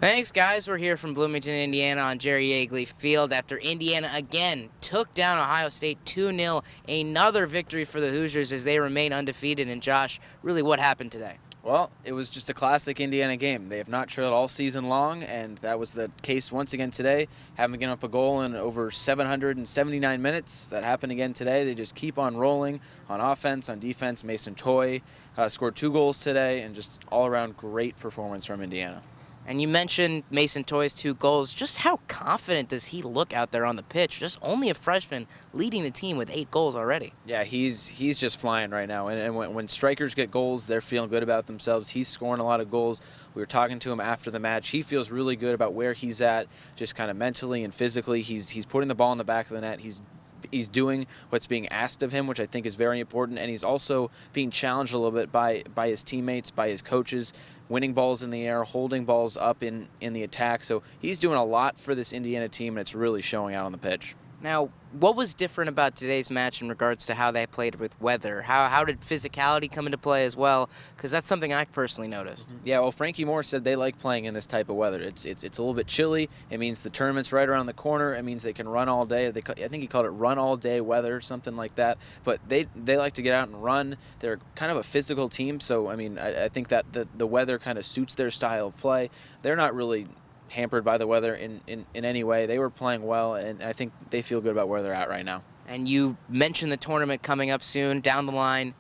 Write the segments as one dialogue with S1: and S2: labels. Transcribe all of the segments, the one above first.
S1: Thanks, guys. We're here from Bloomington, Indiana on Jerry Yeagley Field after Indiana again took down Ohio State 2-0. Another victory for the Hoosiers as they remain undefeated. And Josh, really what happened today?
S2: Well, it was just a classic Indiana game. They have not trailed all season long, and that was the case once again today. Haven't given up a goal in over 779 minutes. That happened again today. They just keep on rolling on offense, on defense. Mason Toy scored 2 goals today, and just all-around great performance from Indiana.
S1: And you mentioned Mason Toy's 2 goals. Just how confident does he look out there on the pitch? Just only a freshman leading the team with 8 goals already.
S2: Yeah, he's just flying right now. And when strikers get goals, they're feeling good about themselves. He's scoring a lot of goals. We were talking to him after the match. He feels really good about where he's at, just kind of mentally and physically. He's putting the ball in the back of the net. He's doing what's being asked of him, which I think is very important, and he's also being challenged a little bit by his teammates, by his coaches, winning balls in the air, holding balls up in the attack. So he's doing a lot for this Indiana team, and it's really showing out on the pitch.
S1: Now, what was different about today's match in regards to how they played with weather? How did physicality come into play as well? Because that's something I personally noticed.
S2: Yeah, well, Frankie Moore said they like playing in this type of weather. It's a little bit chilly. It means the tournament's right around the corner. It means they can run all day. I think he called it run all day weather, something like that. But they like to get out and run. They're kind of a physical team, so I mean, I think that the weather kind of suits their style of play. They're not really hampered by the weather in any way. They were playing well, and I think they feel good about where they're at right now.
S1: And you mentioned the tournament coming up soon, down the line.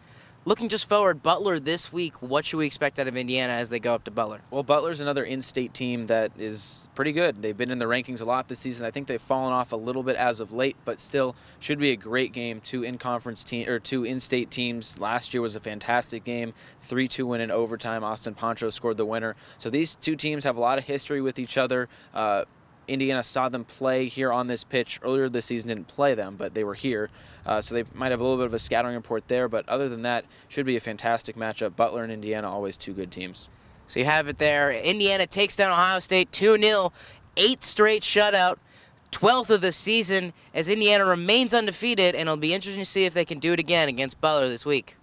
S1: Looking just forward, Butler this week, what should we expect out of Indiana as they go up to Butler?
S2: Well, Butler's another in-state team that is pretty good. They've been in the rankings a lot this season. I think they've fallen off a little bit as of late, but still should be a great game. 2 in-state teams. Last year was a fantastic game. 3-2 win in overtime. Austin Poncho scored the winner. So these 2 teams have a lot of history with each other. Indiana saw them play here on this pitch earlier this season. Didn't play them, but they were here. So they might have a little bit of a scattering report there, but other than that, should be a fantastic matchup. Butler and Indiana, always 2 good teams.
S1: So you have it there. Indiana takes down Ohio State 2-0, 8th straight shutout, 12th of the season as Indiana remains undefeated, and it'll be interesting to see if they can do it again against Butler this week.